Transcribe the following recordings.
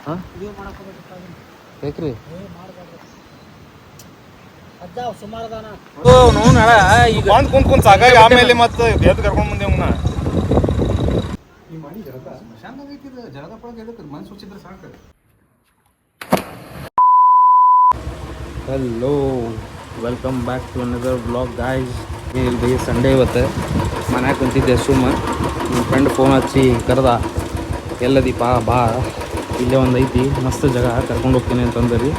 ಹಾಂ ಬೇಕ್ರಿ ನೋಡ ಈಗ ಬಂದು ಕುಂತ್ ಸಾಕಾಗಿ ಆಮೇಲೆ ಮತ್ತೆ ಎದ್ದು ಕರ್ಕೊಂಡು ಬಂದೆ ಅವನ್ನ ಈ ಮಾಡಿ ಜಳಕ ಶಾಂತ ಐತಿದ ಜಳಕ ಪಳಕ ಎದಕ್ಕೆ ಮನ್ಸು ಹುಚ್ಚಿದ್ರೆ ಸಾಕು. Hello welcome back to another blog guys. ಇಲ್ಲಿ ಸಂಡೇ ಇವತ್ತು ಮನ್ಯಾಗ ಕುಂತಿದ್ದೆ ಸುಮ್ಮ. ನನ್ನ ಫ್ರೆಂಡ್ ಫೋನ್ ಹಚ್ಚಿ ಕರೆದ, ಎಲ್ಲದೀಪ ಬಾ ಇಲ್ಲೇ ಒಂದು ಐತಿ ಮಸ್ತ್ ಜಾಗ ಕರ್ಕೊಂಡು ಹೋಗ್ತೀನಿ ಅಂತಂದ್ರಿ.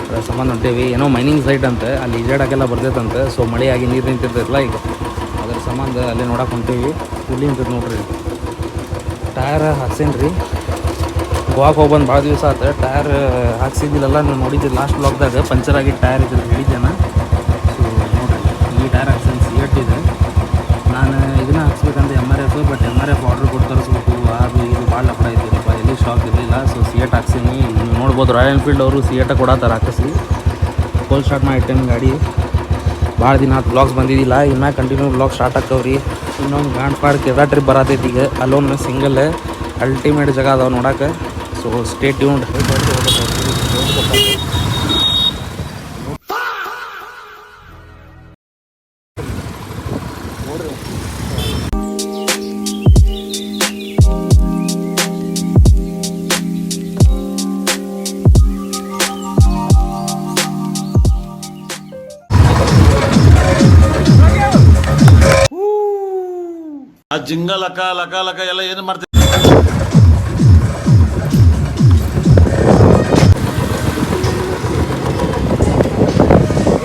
ಅದರ ಸಂಬಂಧ ಹೊಂಟೇವಿ. ಏನೋ ಮೈನಿಂಗ್ ಸೈಟ್ ಅಂತ, ಅಲ್ಲಿ ಈಜಾಡೋಕ್ಕೆಲ್ಲ ಬರ್ತೈತಂತೆ. ಸೊ ಮಳೆಯಾಗಿ ನೀರು ನಿಂತಿರ್ತೈತಲ್ಲ ಈಗ, ಅದರ ಸಂಬಂಧ ಅಲ್ಲೇ ನೋಡಕ್ಕೆ ಹೊಂಟೇವಿ. ಇಲ್ಲಿ ನಿಂತೈತೆ ನೋಡ್ರಿ. ಟಯರ್ ಹಾಕ್ಸೇನಿ ರೀ, ಗೋವಾಕ್ಕೆ ಹೋಗಿ ಬಂದು ಭಾಳ ದಿವಸ ಆಯ್ತು. ಟಯರ್ ಹಾಕ್ಸಿದ್ದಿಲ್ಲ, ನೀವು ನೋಡಿದ್ದೆ ಲಾಸ್ಟ್ ಬ್ಲಾಗ್ದಾಗ ಪಂಚರ್ ಆಗಿದ್ದು ಟಯರ್ ಇದ್ರೆ ಹೇಳಿದ್ದೇನೆ. ಸೊ ನೋಡಿರಿ, ಈ ಟಯರ್ ಹಾಕ್ಸೇನಿ ಸಿಎಟ್ ಇದೆ. ನಾನು ಇದನ್ನ ಹಾಕ್ಸ್ಬೇಕಂದ್ರೆ MRF, ಬಟ್ MRF ಆರ್ಡ್ರ್ ಕೊಟ್ಟು ತರಿಸ್ಬೇಕು, ಅದು ಇದು ಭಾಳ ಲಫಡ ಐತಿರಪ್ಪ, ಎಲ್ಲಿ ಶಾಪ್ ಇರಲಿಲ್ಲ. ಸೊ ಸಿಎಟ್ ಹಾಕ್ಸೀನಿ. ನೀವು ನೋಡ್ಬೋದು ರಾಯಲ್ ಎನ್ಫೀಲ್ಡ್ ಅವರು ಸಿಎಟ ಕೊಡತ್ತಾರ ಹಾಕಿಸಿ. ಫುಲ್ ಸ್ಟಾರ್ಟ್ ಮಾಡಿಟ್ಟೇನಿ ಗಾಡಿ. ಭಾಳ ದಿನ ಆಯ್ತು ಬ್ಲಾಗ್ಸ್ ಬಂದಿದ್ದಿಲ್ಲ. ಇನ್ನು ಕಂಟಿನ್ಯೂ ಬ್ಲಾಗ್ ಸ್ಟಾರ್ಟ್ ಆಗ್ತಾವ್ರಿ. ಇನ್ನೊಂದು ಗಾಂಡ್ ಪಾಡ್ ಕೇರಳ ಟ್ರಿಪ್ ಬರತೈತಿ ಈಗ. ಅಲ್ಲೊಂದು ಸಿಂಗಲ್ ಅಲ್ಟಿಮೇಟ್ ಜಾಗ ಅದಾವೆ ನೋಡೋಕೆ. So stay tuned. ಆ ಜಿಂಗ ಲಕ ಲಕ ಲಕ ಎಲ್ಲ ಏನು ಮಾಡ್ತೀವಿ.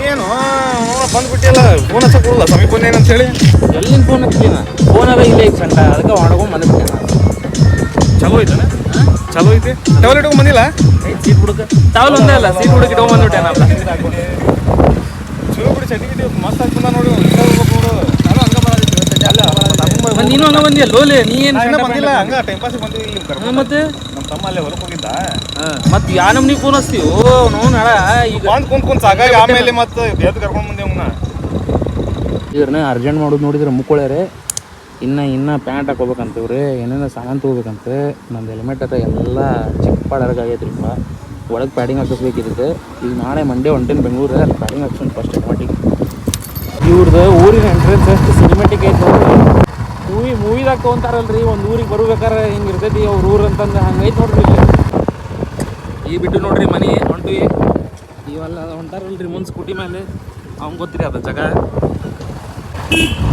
ಏನು ಬಂದ್ಬಿಟ್ಟಿಲ್ಲ, ಫೋನ್ ಹಚ್ಚಲ್ಲ ಸಮೀಪ ಫೋನ್ ಏನಂತೇಳಿ. ಎಲ್ಲಿಂದ ಫೋನ್ ಹಚ್ಚಿನ? ಫೋನ್ ಅದ ಇಲ್ಲೇ ಈಗ ಸಂಟ, ಅದಕ್ಕೆ ಮಾಡ್ಕೊಂಡು ಬಂದ್ಬಿಟ್ಟೆ ನಾನು. ಚಲೋ ಐತಾನೆ, ಚಲೋ ಐತಿ. ಟವಲ್ ಇಟ್ಕೊಂಡ್ ಬಂದಿಲ್ಲ, ಸೀಟ್ ಹುಡುಕ ಟವಲ್ ಒಂದೇ ಅಲ್ಲ, ಸೀಟ್ ಹುಡುಕಿ ಇಟ್ಕೊಂಡ್ ಬಂದ್ಬಿಟ್ಟೆ ನಾನು. ಚಲೋ ಬಿಡಿ, ಚಟಿಗಿಟಿ ಮಸ್ತ್ ಆಗ್ತದ ನೋಡಿ. ನೋಡು ನಾನು ಹಂಗ ಮತ್ತೆ ನೀನು ಹಂಗ ಬಂದಿಯ ಲೋಲೆ, ನೀ ಏನು ಬಂದಿಲ್ಲ, ಹಂಗ ಟೈಮ್ ಪಾಸ್ ಬಂದಿವಿ. ಇಲ್ಲಿ ಮತ್ತೆ ನಮ್ಮ ತಮ್ಮ ಅಲ್ಲೇ ಹೊಲಕ್ಕೆ ಹೋಗಿದ್ದ. ಮತ್ತೆ ಯಾ ನಮ್ನಿ ಫೋನ್ ಹಚ್ತೀವಿ ನೋಡ್ ನಾಳ ಈಗ ಬಂದು ಕುಂತ್ ಸಾಕಾಗಿ ಆಮೇಲೆ ಮತ್ತೆ ಎದ್ದು ಕರ್ಕೊಂಡು ಬಂದೆ ಅವನ್ನ. ಇವ್ರನ್ನ ಅರ್ಜೆಂಟ್ ಮಾಡೋದು ನೋಡಿದ್ರೆ ಮುಕ್ಕೊಳ್ಯಾರೆ. ಇನ್ನು ಪ್ಯಾಂಟ್ ಹಾಕೋಬೇಕಂತವ್ರಿ, ಏನೇನೋ ಸಾಮಾನು ತೊಗೋಬೇಕಂತ. ನಂದು ಹೆಲ್ಮೆಟ್ ಅದ ಎಲ್ಲ ಚಿಕ್ಕಪಾಡರ್ಗಾಗೈತ್ರಿಪ್ಪ. ಒಳಗೆ ಪ್ಯಾಡಿಂಗ್ ಹಾಕಿಸ್ಬೇಕಿರುತ್ತೆ. ಈಗ ನಾಳೆ ಮಂಡೇ ಹೊಂಟೇನು ಬೆಂಗಳೂರು, ಅಲ್ಲಿ ಪ್ಯಾಡಿಂಗ್ ಹಾಕ್ಸೋಣ ಫಸ್ಟ್ ಹೆಲ್ಮೆಟಿಗೆ. ಇವ್ರದ್ದು ಊರಿನ ಎಂಟ್ರೆನ್ಸ್ ಎಷ್ಟು ಸಿನಿಮೆಟಿಕ್ ಐತೆ ನೋಡ್ರಿ. ಮೂವಿದಾಗ ತೊಗೊಂತಾರಲ್ರಿ, ಒಂದು ಊರಿಗೆ ಬರ್ಬೇಕಾರೆ ಹಿಂಗೆ ಇರ್ತೈತಿ ಅವ್ರ ಊರು ಅಂತಂದು, ಹಂಗೈತೆ ನೋಡ್ರಿ ಇಲ್ಲಿ. ಈ ಬಿಟ್ಟು ನೋಡ್ರಿ ಮನೆ ಹೊಂಟ್ವಿ. ಇವೆಲ್ಲ ಹೊಂಟಾರಲ್ರಿ ಮುಂದೆ ಸ್ಕೂಟಿ ಮೇಲೆ, ಅವ್ನು ಗೊತ್ತಿರಿ ಅದು ಜಾಗ.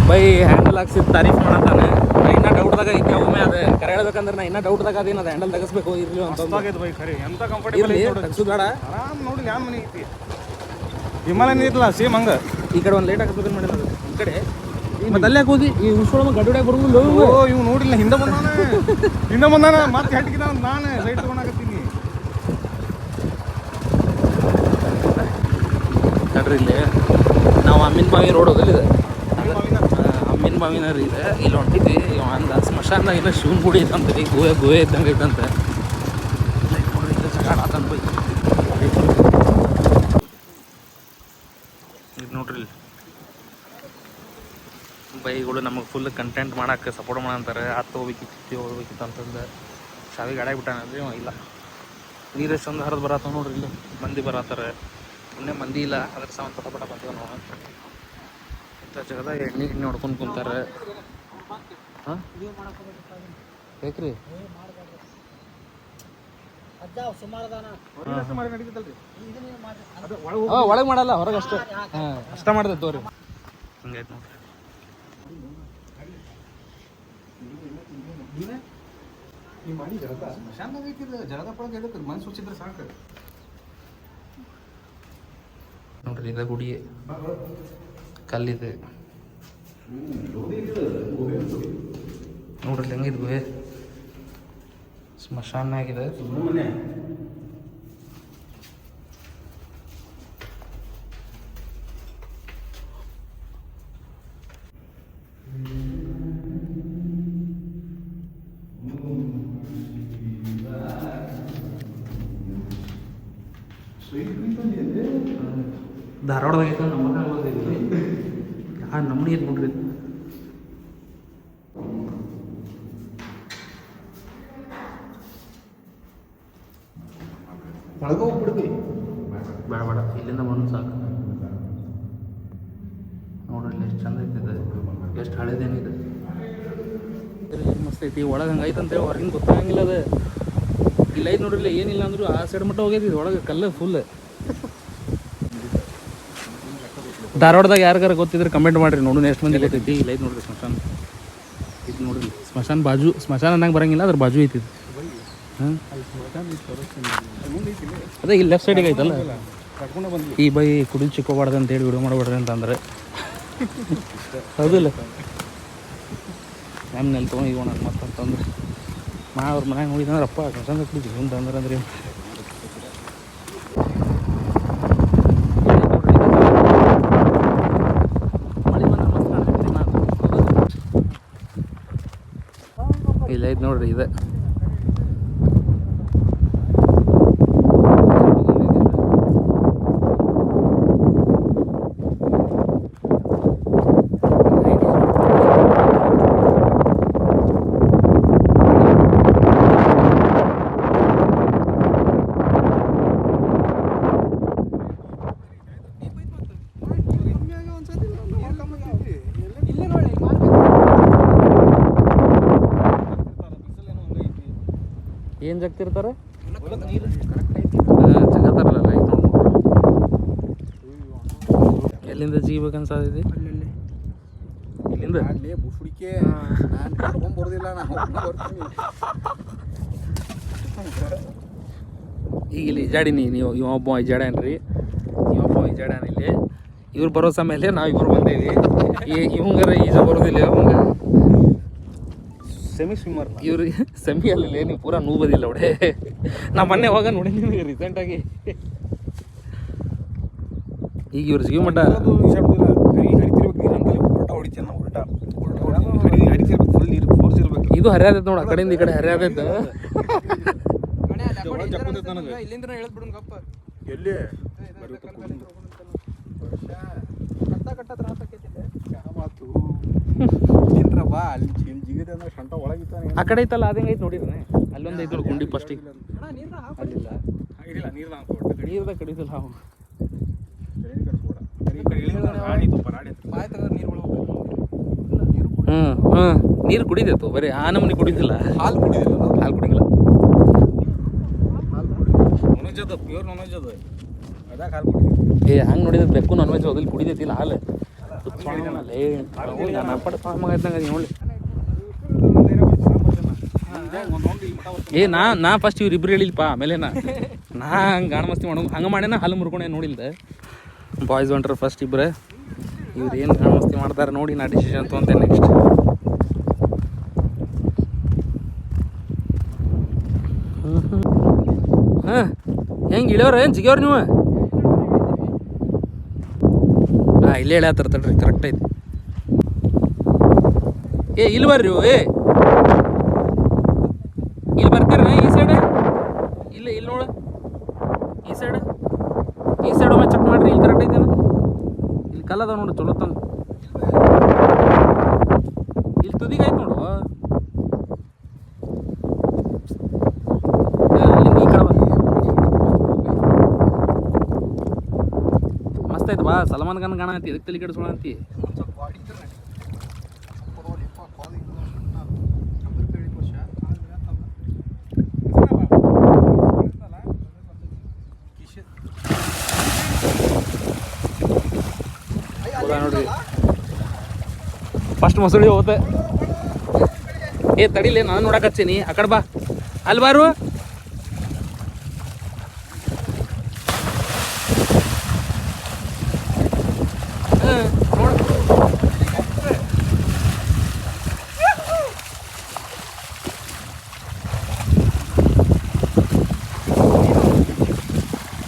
ಬೈ ಹ್ಯಾಂಡಲ್ ಹಾಕ್ಸಿದ್ದು ತಾರೀಫ್ ಮಾಡತ್ತಾನೆ. ಇನ್ನೂ ಡೌಟ್ದಾಗ ಈಗ ಒಮ್ಮೆ ಅದು ಕರೆ ಹೇಳ್ಬೇಕಂದ್ರೆ ನಾ ಇನ್ನೂ ಡೌಟ್ದಾಗ ಅದೇನು ಅದು ಹ್ಯಾಂಡಲ್ ತೆಗಿಸ್ಬೇಕು ಇರಲಿ ಅಂತ. ಬೈ ಖರೆ ಎಂತ ಕಂಫರ್ಟೇಬಲ್ ಐತಿ, ತೆಗ್ಸೋದು ಬೇಡ, ಆರಾಮ್ ನೋಡಿ. ಯಾವ ಮನೆ ಐತಿ, ವಿಮಾನ ಇರಲ್ಲ ಸೇಮ್ ಹಂಗ. ಈ ಕಡೆ ಒಂದು ಲೈಟ್ ಹಾಕ್ಬೇಕು ಮಾಡಿ ಅದು ಈ ಕಡೆ. ಮತ್ತೆ ಅಲ್ಲೇ ಕೂದಿ ಈ ಉಸ್ಕೊಳ ಗಡ್ಡಿ ಹೊಡ್ಯಾಗ ಬರೋದಿಲ್ಲ. ಓ ಇವ್ ನೋಡಿಲ್ಲ, ಹಿಂದೆ ಬಂದಾನ ಮತ್ತೆ ಹೆಟ್ಟಿಗಿದ ನಾನು ಸೈಡ್ ತೊಗೊಂಡಾಕತ್ತೀನಿ. ನೋಡ್ರಿ ಇಲ್ಲಿ ನಾವು ಅಮ್ಮಿನ ಬಾವಿ ರೋಡ್ ಹೋಗಲ್ಲಿದೆ, ಅಮ್ಮಿನ ಬಾವಿನ ರೀ ಇದೆ. ಇಲ್ಲಿ ಹೊಂಟಿದ್ವಿ ಅಂದ ಸ್ಮಶಾನದಾಗ ಇಲ್ಲ ಶಿವನ ಗುಡಿ ಐತಂತ ರೀ, ಗುಹೆ ಇದ್ದಂಗೆ ಐತಂತ. ನೋಡ್ರಿ ಇಲ್ಲ ಜಗ ಆತಂತ ಬೈ. ಇದು ನೋಡ್ರಿ ಬೈಗಳು ನಮಗೆ ಫುಲ್ ಕಂಟೆಂಟ್ ಮಾಡಕ್ಕೆ ಸಪೋರ್ಟ್ ಮಾಡಂತಾರೆ. ಹತ್ತು ಹೋಗ್ಬೇಕಿತ್ತು ಅಂತಂದು ಶಾವಿ ಗಾಡಿ ಬಿಟ್ಟಾನಂದ್ರೆ ಇಲ್ಲ. ನೀರು ಎಷ್ಟೊಂದು ಹರಿದು ಬರತ್ತವ ನೋಡ್ರಿ, ಇಲ್ಲಿ ಮಂದಿ ಬರತ್ತಾರೆ. ಇನ್ನೇ ಮಂದಿ ಇಲ್ಲ, ಅದ್ರ ಸಾವನ್ ಪಟ ಬಂದವ ನಾವು. ಇಂಥ ಜಾಗದಾಗ ಎಣ್ಣೆ ಹೊಡ್ಕೊಂಡು ಕುಂತಾರೆ. ಹಾಂ ಬೇಕ್ರಿ ಒಳಗೆ ಮಾಡಲ್ಲ, ಹೊರಗೆ ಅಷ್ಟೇ. ಹಾಂ ಅಷ್ಟ ಮಾಡ್ತೈತೆ ತೋರಿ. ಹಿಂಗೈತೆ ನೋಡ್ರಿ. ಈ ಮಾಡಿ ಜಳಕ ಶಾಂತ ಐತಿದ ಜಳಕ ಪಳಕ ಎದಕ್ಕೆ ಮನ್ಸು ಹುಚ್ಚಿದ್ರೆ ಸಾಕು. ನೋಡ್ರಿ ಇದ ಗುಡಿ ಕಲ್ಲಿದೆ ನೋಡ್ರಿ ಹೆಂಗಿದ್ ಗುಹೆ. ಸ್ಮಶಾನ ಆಗಿದೆ. ಧಾರವಾಡದಾಗ ನಮ್ಮ ನಮ್ಮನಿ ಐತೆ ನೋಡ್ರಿ. ಒಳಗೆ ಹೋಗ್ಬಿಡ್ತಿ ಬೇಡ ಬೇಡ ಇಲ್ಲಿಂದ ಬಂದು ಸಾಕು. ನೋಡ್ರಿ ಇಲ್ಲಿ ಎಷ್ಟು ಚಂದ ಐತಿದೆ, ಎಷ್ಟು ಹಳೇದೇನಿದೆ, ಮಸ್ತ್ ಐತಿ. ಒಳಗೆ ಹಂಗೆ ಐತೆ ಅಂತೇಳಿ ಹೊರಗಿನ ಗೊತ್ತಾಗಂಗಿಲ್ಲ ಅದು. ಇಲ್ಲ ಐತೆ ನೋಡ್ರಿ, ಏನಿಲ್ಲ ಅಂದರೂ ಆ ಸೈಡ್ ಮಟ್ಟ ಹೋಗೈತಿ ಒಳಗೆ ಕಲ್ಲು ಫುಲ್. ಧಾರವಾಡದಾಗ ಯಾರಿಗಾರ ಗೊತ್ತಿದ್ರೆ ಕಮೆಂಟ್ ಮಾಡಿರಿ, ನೋಡೋಣ ಎಷ್ಟು ಮಂದಿ ಗೊತ್ತೈತಿ. ಇಲ್ಲ ಐತೆ ನೋಡ್ರಿ ಸ್ಮಶಾನ, ಇದು ನೋಡ್ರಿ ಸ್ಮಶಾನ ಬಾಜು, ಸ್ಮಶಾನ ಅನ್ನಂಗೆ ಬರಂಗಿಲ್ಲ, ಅದ್ರ ಬಾಜು ಐತಿ. ಹಾಂ ಅದೇ ಇಲ್ಲಿ ಲೆಫ್ಟ್ ಸೈಡಿಗೆ ಐತಲ್ಲ. ಈ ಬೈ ಕುಡಿದು ಚಿಕ್ಕೋಬಾರ್ದು ಅಂತೇಳಿ ವಿಡಿಯೋ ಮಾಡಬೇಡ್ರಿ ಅಂತಂದ್ರೆ ಹೌದಿಲ್ಲ. ನಮ್ಮನೆಲ್ಲ ತೊಗೊಂಡು ಈಗ ಮತ್ತಂತಂದ್ರೆ ಅವ್ರ ಮನ್ಯಾಗ ನೋಡಿದಂದ್ರೆ ಅಪ್ಪ ಕಸಂದ ಕುಡಿದ್ವಿ ಅಂತಂದ್ರೆ ಇಲ್ಲ ಐತೆ ನೋಡ್ರಿ ಇದೆ. ಏನು ಜಗ್ತಿರ್ತಾರೆ ಜಗತ್ತಾರಲ್ಲ ಐತೆ ನೋಡಿ. ಎಲ್ಲಿಂದ ಜಿಗಿಬೇಕನ್ಸತೈತಿ? ಇಲ್ಲಿಂದ ಹುಡುಕೆ ನಾನು ಕರ್ಕೊಂಡ್ ಬರೋದಿಲ್ಲ, ನಾನು ಬರ್ತೀನಿ. ಈಗ ಇಲ್ಲಿ ಇಜಾಡಿನಿ, ನೀವು ಇವೊಬ್ಬ ಇಜಾಡ್ಯಾನ್ರಿ, ಇವೊಬ್ಬ ಇಜಾಡ್ಯಾನ. ಇಲ್ಲಿ ಇವ್ರು ಬರೋ ಸಮಯ ನಾವು ಇಬ್ಬರು ಬಂದೇವಿ. ಇವಂಗಾರ ಈಜ ಬರೋದಿಲ್ಲ, ಅವಂಗ ಸೆಮಿ ಸ್ವಿಮ್ಮರ್ ಇವ್ರು ಸೆಮಿ ಅಲ್ಲಿಲ್ಲ, ನೀವು ಪೂರಾ ನೂಬೋದಿಲ್ಲ ಅವಡೆ. ನಾ ಮೊನ್ನೆ ಹೋಗ ನೋಡಿ ನಿಮಗೆ ರೀಸೆಂಟಾಗಿ. ಈಗ ಇವ್ರ ಜಿಗಿ ಮಟ್ಟ ಇದು ಹರಿಯಾದೈತೆ ನೋಡು, ಆ ಕಡೆಯಿಂದ ಈ ಕಡೆ ಹರಿಯಾದೈತೆ. ಎಲ್ಲಿ ಬಾ ಅಲ್ಲಿ ಜಿಗಿದೆ ಅಂದ್ರೆ ಶಂಟ ಒಳಗಿತ್ತಾನೆ. ಆ ಕಡೆ ಐತಲ್ಲ ಅದಂಗೆ ಐತೆ ನೋಡಿದ್ರೆ, ಅಲ್ಲೊಂದು ಐತೆ ನೋಡಿ ಗುಂಡಿ ಫಸ್ಟಿಗೆ. ನೀರ್ದಾಗ ಕಡಿದಿಲ್ಲ ಅವು. ನೀರು ಕುಡಿದೈತು, ಬರೀ ಆ ನಮೂನಿ ಕುಡಿದಿಲ್ಲ. ಹಾಲು ಕುಡಿದಿಲ್ಲ, ಹಾಲು ಕುಡಿಂಗಿಲ್ಲ. ನಾನ್ವೆಜ್ ಅದು, ಪ್ಯೂರ್ ನಾನ್ವೆಜ್ ಅದು, ಅದಾಗ ಹಾಲು ಕುಡಿದಿಲ್ಲ. ಹಂಗೆ ನೋಡಿದ್ರೆ ಬೆಕ್ಕು ನಾನ್ ವೆಜ್ ಅದಲ್ಲಿ ಕುಡಿದೈತಿಲ್ಲ ಹಾಲು. ನಾ ಫಸ್ಟ್ ಇವ್ರು ಇಬ್ರು ಹೇಳಿಲ್ಪ, ಆಮೇಲೆ ನಾ ಹಂಗೆ ಗಾಣ ಮಸ್ತಿ ಮಾಡೋ ಹಂಗೆ ಮಾಡ್ಯಾನ, ಹಾಲು ಮುರ್ಕೊಂಡೆ ನೋಡಿಲ್ದ. ಬಾಯ್ಸ್ ಹೊಂಟ್ರ ಫಸ್ಟ್ ಇಬ್ರು. ಇವ್ರು ಏನು ಗಾಣ ಮಸ್ತಿ ಮಾಡ್ತಾರೆ ನೋಡಿ, ನಾ ಡಿಸಿಷನ್ ತೊಗೊಂತೆ ನೆಕ್ಸ್ಟ್. ಹಾಂ ಹೆಂಗೆ ಇಳಿಯವ್ರ ಏನು ಜಿಗ್ಯವ್ರ ನೀವು? ಹಾಂ ಇಲ್ಲೇ ಹೇಳ್ಯಾತಾರ ತಡ್ರಿ, ಕರೆಕ್ಟ್ ಐತಿ. ಇಲ್ಲಿ ಬರ್ರಿ, ಇಲ್ಲಿ ಬರ್ತೀರ ಈ ಸೈಡ್? ಇಲ್ಲಿ ನೋಡು, ಈ ಸೈಡ್ ಒಮ್ಮೆ ಚೆಕ್ ಮಾಡ್ರಿ, ಇಲ್ಲಿ ಕರೆಕ್ಟ್ ಐತೇನ? ಇಲ್ಲಿ ಕಲ್ಲದ ನೋಡು ಚಲೋ ತಂದು, ಇಲ್ಲಿ ತುದಿಗೆ ಐತೆ ನೋಡು. ಅಲ್ಲಿಂದ ಈ ಕಡೆ ಮಸ್ತ್ ಐತೆ ಬಾ. ಸಲ್ಮಾನ್ ಖಾನ್ ಗಾಣ ಅಂತಿ, ಎದಕ್ಕೆ ತಲೆ ಕೆಡಿಸೋಣ ಅಂತಿ? ನೋಡ್ರಿ ಫಸ್ಟ್ ಮೊಸಳಿ ಹೋಗುತ್ತೆ. ತಡಿಲೇ, ನಾನು ನೋಡಕ್ ಹಚ್ಚೀನಿ. ಆ ಕಡೆ ಬಾ, ಅಲ್ಲಿ ಬಾರು.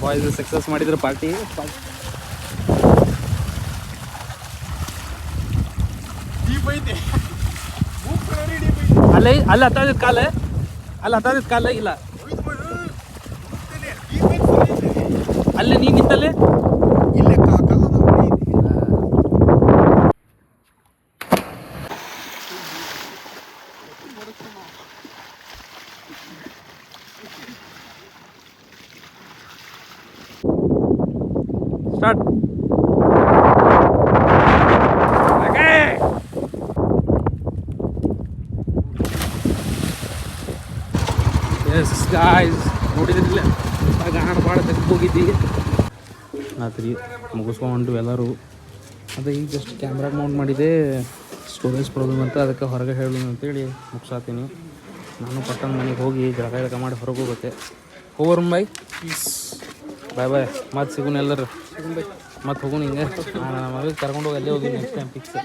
ಬಾಯ್ಸ್ ಸಕ್ಸಸ್ ಮಾಡಿದ್ರು ಪಾರ್ಟಿ. ಅಲ್ಲಿ ಹತ್ತದಿದ್ದ ಕಾಲ, ಅಲ್ಲಿ ಹತ್ತದಿದ್ದ ಕಾಲ ಇಲ್ಲ, ಅಲ್ಲಿ ನೀ ನಿಂತಲ್ಲಿ ಇಲ್ಲೇ ಸ್ಟಾರ್ಟ್. ಎಸ್ ಗಾಯ್ಸ್, ನೋಡಿದ್ರಿಲ್ಲ ಗಾಣ ಭಾಳ ತೆಗೆದು ಹೋಗಿದ್ದಿ ರಾತ್ರಿ ಮುಗಿಸ್ಕೊಂಡು ಎಲ್ಲರೂ. ಅದೇ ಈಗ ಜಸ್ಟ್ ಕ್ಯಾಮ್ರಾಗ ಮೌಂಟ್ ಮಾಡಿದೆ, ಸ್ಟೋರೇಜ್ ಪ್ರಾಬ್ಲಮ್ ಅಂತ, ಅದಕ್ಕೆ ಹೊರಗೆ ಹೇಳೋಣ ಅಂತೇಳಿ ಮುಗಿಸಾತೀನಿ. ನಾನು ಪಟ್ಟಣ ಮನೆಗೆ ಹೋಗಿ ಜಳಕ ಮಾಡಿ ಹೊರಗೆ ಹೋಗುತ್ತೆ. ಹೋಗೋರು ಬಾಯ್, ಬಾಯ್ ಬಾಯ್, ಮತ್ತೆ ಸಿಗೋಣ ಎಲ್ಲರೂ, ಮತ್ತೆ ಹೋಗೋಣ ಹಿಂಗೆ. ನಮ್ಮ ಮಗಳಿಗೆ ಕರ್ಕೊಂಡು ಹೋಗಿ ಅಲ್ಲೇ ಹೋಗಿ ನೆಕ್ಸ್ಟ್ ಟೈಮ್ ಫಿಕ್ಸ್.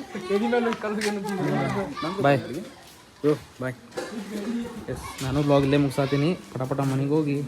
ಬಾಯ್ ಬಾಯ್. ಎಸ್, ನಾನು ಬ್ಲಾಗ್ ಇಲ್ಲೇ ಮುಗಿಸಾತೀನಿ. ಪಟ ಮನೆಗೆ ಹೋಗಿ